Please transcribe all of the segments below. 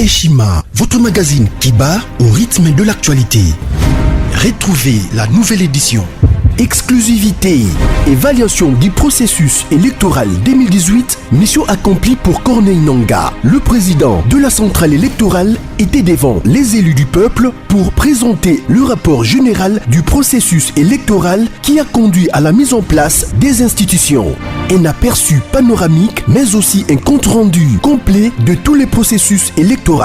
Eshima, votre magazine qui bat au rythme de l'actualité. Retrouvez la nouvelle édition. Exclusivité, évaluation du processus électoral 2018, mission accomplie pour Corneille Nangaa. Le président de la centrale électorale était devant les élus du peuple pour présenter le rapport général du processus électoral qui a conduit à la mise en place des institutions. Un aperçu panoramique, mais aussi un compte-rendu complet de tous les processus électoraux.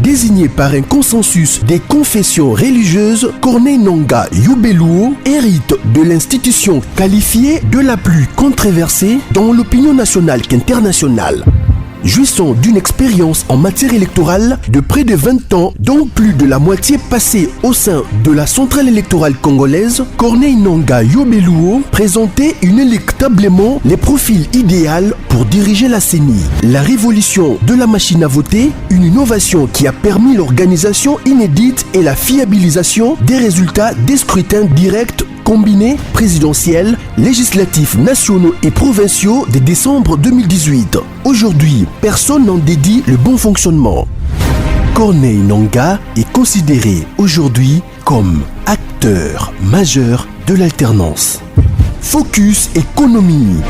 Désigné par un consensus des confessions religieuses, Corneille Nangaa Yobeluo hérite de l'institution qualifiée de la plus controversée dans l'opinion nationale qu'internationale. Jouissant d'une expérience en matière électorale de près de 20 ans, dont plus de la moitié passée au sein de la centrale électorale congolaise, Corneille Nangaa Yobeluo présentait inéluctablement les profils idéaux pour diriger la CENI. La révolution de la machine à voter, une innovation qui a permis l'organisation inédite et la fiabilisation des résultats des scrutins directs combinés présidentiels, législatifs nationaux et provinciaux de décembre 2018. Aujourd'hui, personne n'en dédie le bon fonctionnement. Corneille Nangaa est considéré aujourd'hui comme acteur majeur de l'alternance. Focus économie.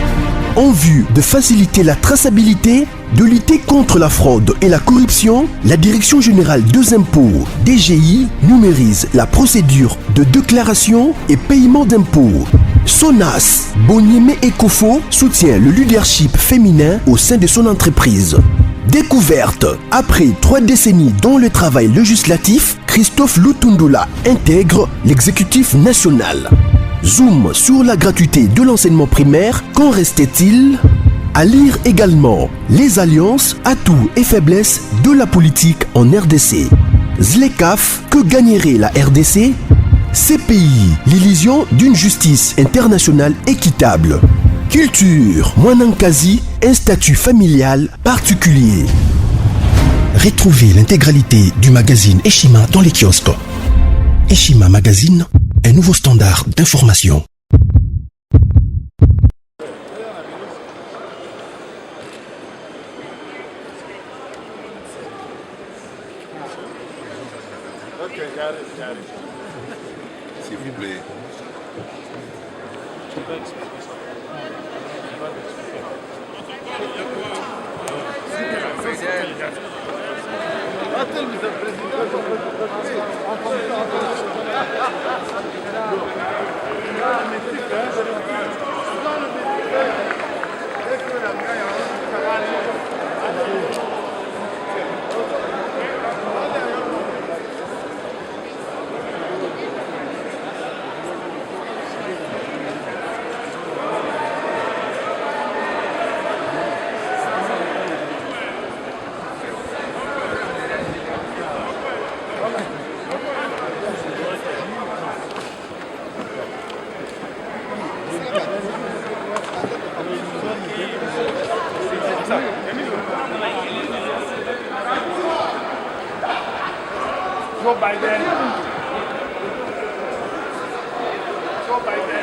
En vue de faciliter la traçabilité, de lutter contre la fraude et la corruption, la Direction générale des impôts, DGI, numérise la procédure de déclaration et paiement d'impôts. Sonas, Bonieme Ecofo soutient le leadership féminin au sein de son entreprise. Découverte. Après 3 décennies dans le travail législatif, Christophe Lutundula intègre l'exécutif national. Zoom sur la gratuité de l'enseignement primaire, qu'en restait-il? À lire également les alliances, atouts et faiblesses de la politique en RDC. ZLECAf, que gagnerait la RDC? CPI, l'illusion d'une justice internationale équitable. Culture, Mwanankazi, un statut familial particulier. Retrouvez l'intégralité du magazine Eshima dans les kiosques. Eshima Magazine, un nouveau standard d'information. S'il vous plaît. Joe Biden. Joe Biden.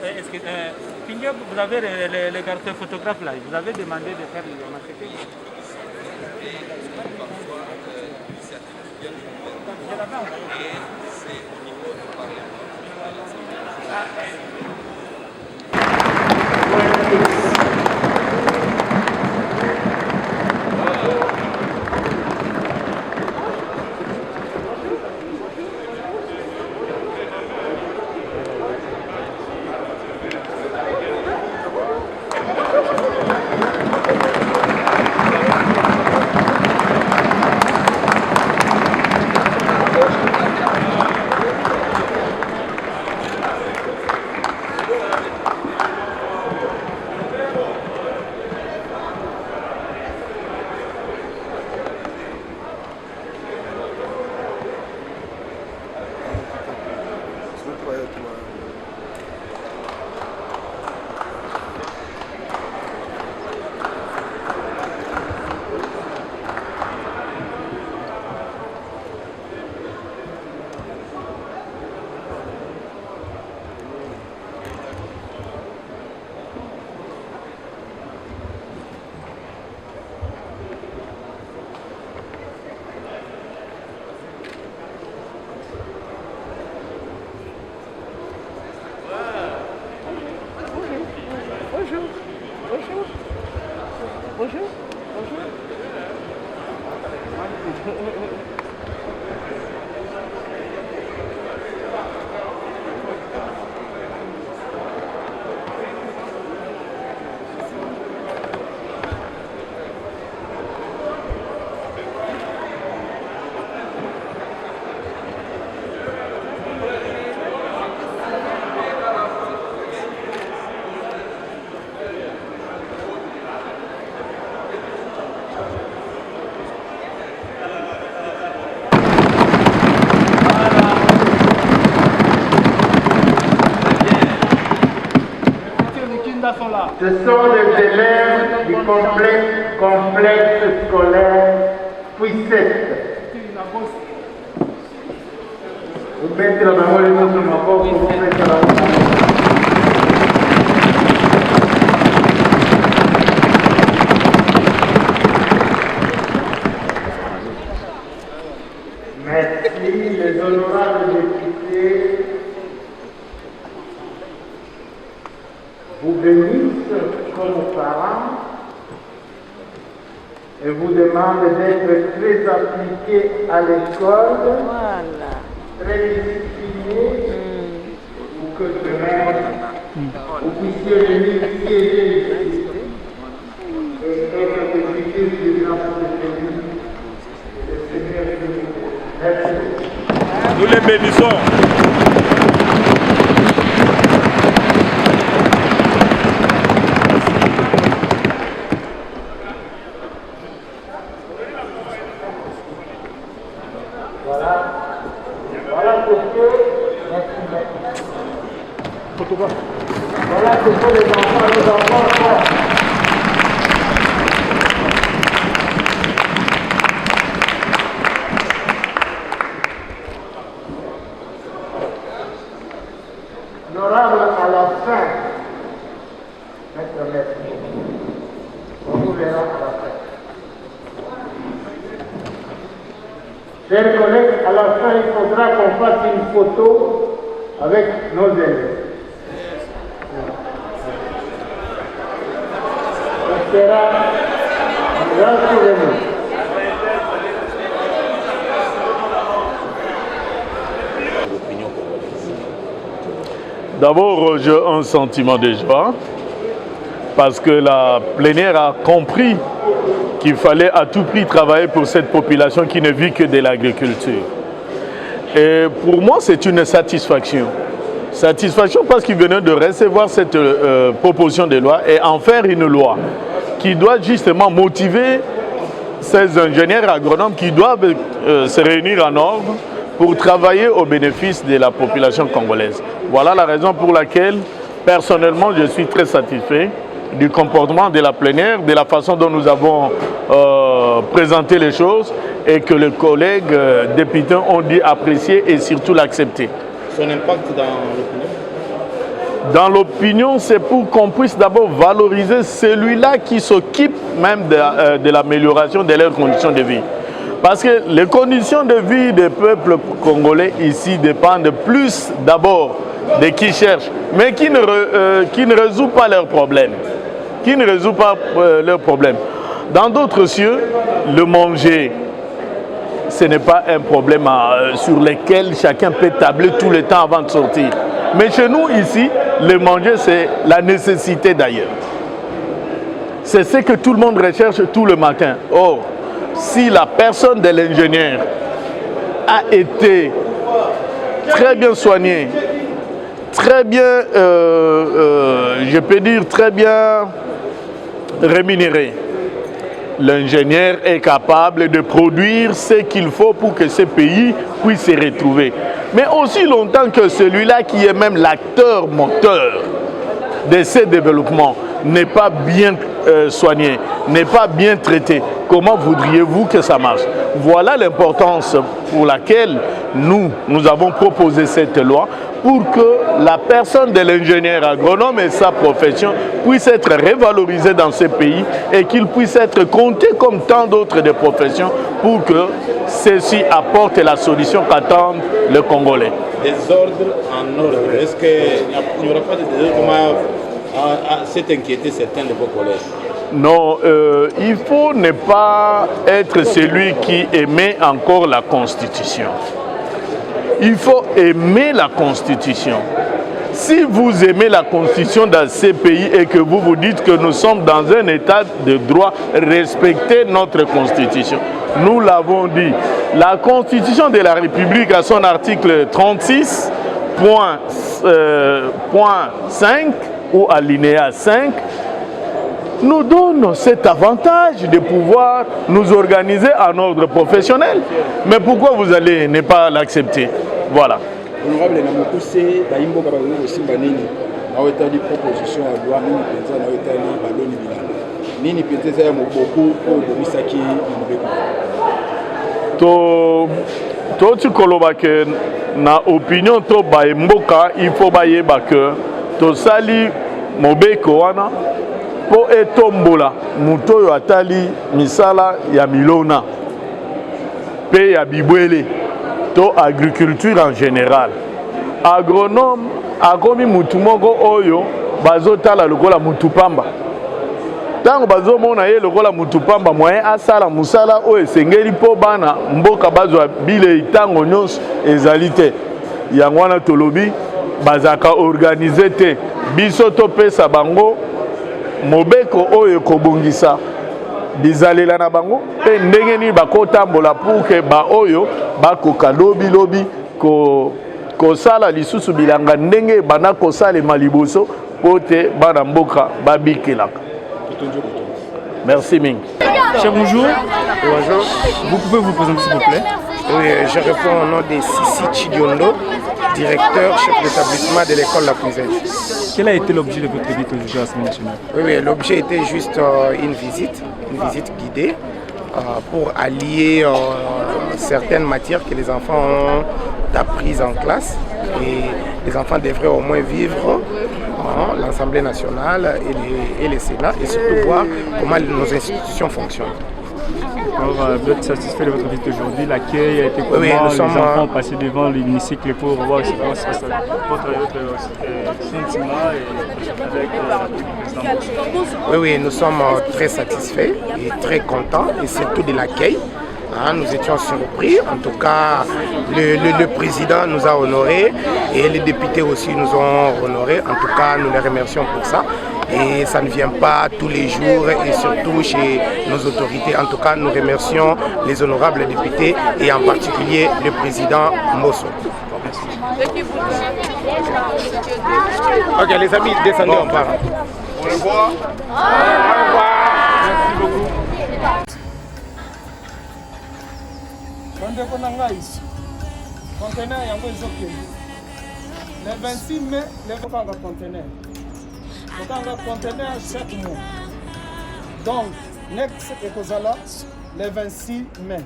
Est-ce que Pinga, vous avez les cartes photographes là, vous avez demandé de faire le maquette? Ce sont les élèves du complexe scolaire Puissette. Vous mettez la main sur ma porte, vous faites la Merci, les honorables députés vous bénissent comme parents et vous demandent d'être très appliqués à l'école, très disciplinés, pour que demain vous puissiez venir siéger et être bénéficiés du grand pays. Le Seigneur est béni. Merci. Nous les bénissons. Voilà ce que les enfants font. L'honorable à la fin, maître, on nous verra à la fin. Chers collègues, à la fin, il faudra qu'on fasse une photo avec nos élèves. Ça sera un grand souvenir. D'abord, j'ai un sentiment de joie parce que la plénière a compris qu'il fallait à tout prix travailler pour cette population qui ne vit que de l'agriculture. Et pour moi, c'est une satisfaction. Satisfaction parce qu'ils venaient de recevoir cette proposition de loi et en faire une loi qui doit justement motiver ces ingénieurs agronomes qui doivent se réunir en ordre pour travailler au bénéfice de la population congolaise. Voilà la raison pour laquelle, personnellement, je suis très satisfait du comportement de la plénière, de la façon dont nous avons présenté les choses et que les collègues députés ont dû apprécier et surtout l'accepter. Son impact dans l'opinion? dans l'opinion, c'est pour qu'on puisse d'abord valoriser celui-là qui s'occupe même de l'amélioration de leurs conditions de vie. Parce que les conditions de vie des peuples congolais ici dépendent plus d'abord de qui cherchent, mais qui ne résout pas leurs problèmes. Qui ne résout pas leurs problèmes. Dans d'autres cieux, le manger, ce n'est pas un problème sur lequel chacun peut tabler tout le temps avant de sortir. Mais chez nous, ici, le manger, c'est la nécessité d'ailleurs. C'est ce que tout le monde recherche tout le matin. Or, si la personne de l'ingénieur a été très bien soignée, très bien, je peux dire très bien rémunérée, l'ingénieur est capable de produire ce qu'il faut pour que ce pays puisse se retrouver. Mais aussi longtemps que celui-là qui est même l'acteur moteur de ce développement n'est pas bien soigné, n'est pas bien traité, comment voudriez-vous que ça marche? Voilà l'importance pour laquelle nous avons proposé cette loi, pour que la personne de l'ingénieur agronome et sa profession puisse être revalorisée dans ce pays et qu'il puisse être compté comme tant d'autres des professions pour que ceci apporte la solution qu'attendent les Congolais. Des ordres en ordre. Est-ce qu'il n'y aura pas de désordre à s'inquiéter certains de vos collègues? Non, il faut ne pas être celui qui émet encore la Constitution. Il faut aimer la Constitution. Si vous aimez la Constitution dans ces pays et que vous vous dites que nous sommes dans un état de droit, respectez notre Constitution. Nous l'avons dit. La Constitution de la République, à son article 36, point 5 ou alinéa 5, nous donne cet avantage de pouvoir nous organiser en ordre professionnel. Mais pourquoi vous allez ne pas l'accepter? Voilà. Honorable Namokuse, Baimbo Kabango Simbanini, Nawetali proposition à loi, Nini Penza, Nawetali Baloni Bilano. Nini Penza, Mokoko, Misaki, To tu kolobake na opinion to Baimboka, il faut bayeba que to sali mobeko wana po etombola muto yo atali misala ya milona pe ya bibwele to agriculture en général. Agronome akomi mutu moko oyo bazotala lokola mutu pamba. Tango bazomona ye lokola mutu pamba moyen asala musala oyo esengeli po bana mboka bazwa bile itango nyonso ezali te. Yango wana tolobi bazaka organiser te. Biso topesa bango mobeko oyo kobongisa bizalela na bango pe ndenge ni bakotambola pour que ba oyo bakoka lobi kosala lisusu bilanga ndenge bana kosala maliboso pote bana mboka babikelaka. Merci Ming. Cher bonjour. Bonjour. Vous pouvez vous présenter s'il vous plaît? Oui, je réponds au nom de Sissi Chidiondo, directeur, chef d'établissement de l'école La Puisaise. Quel a été l'objet de votre visite aujourd'hui à l'Assemblée nationale? Oui, l'objet était juste une visite guidée pour allier certaines matières que les enfants ont apprises en classe. Et les enfants devraient au moins vivre l'Assemblée nationale et le Sénat et surtout voir comment nos institutions fonctionnent. Alors, vous êtes satisfait de votre visite aujourd'hui? L'accueil a été comment? Oui, les enfants ont passé devant l'hémicycle pour voir comment se passe votre sentiment avec le président? Oui, nous sommes très satisfaits et très contents et surtout de l'accueil. Nous étions surpris, en tout cas le président nous a honorés et les députés aussi nous ont honorés. En tout cas, nous les remercions pour ça. Et ça ne vient pas tous les jours et surtout chez nos autorités. En tout cas, nous remercions les honorables députés et en particulier le président Mosso. Ok, les amis, descendez, on part. Au revoir. Au revoir. Merci beaucoup. Conteneur yango ezokende le 26 mai levokanga conteneur okanga conteneur chaque mois donc next ekozala le 26 mai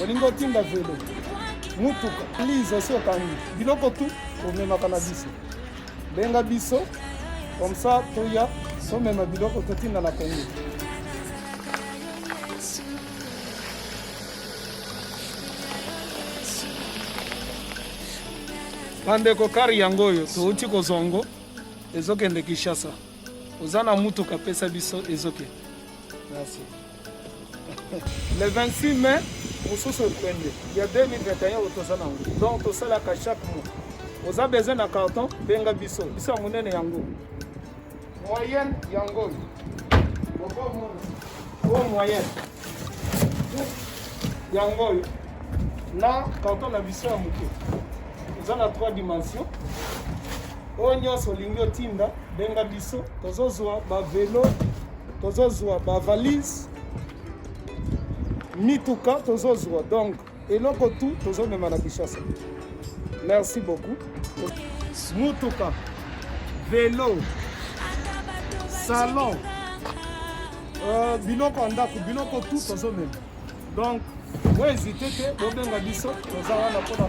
olingi otinda velo mutuka lise osi okangi biloko tu omemaka na biso benga biso comme ça toya somema biloko totinda na Congo. Bandeko kari yango oyo touti kozongo ezokende Kinshasa. Oza na mutuka pesa biso ezoke. Merci. Le 26 mai, mosusu ekwende. Ya 2021 otoza nango. Donc tosalaka chaque mois. Oza besoin na carton benga biso. Biso monene yango. Moyenne yango. Bon moyenne. Yango. Na carton na biso ya moke. Oza na 3 dimensions. Oyo solingo tinda benga biso tozozwa ba vélo, tozozwa ba valise, mituka tozozwa. Donc eloko tout tozomema na Kinshasa. Merci beaucoup. Mutuka, vélo, salon, biloko ndako, biloko tout tozomema. Donc moi hésiter te bobenga biso toza wana pona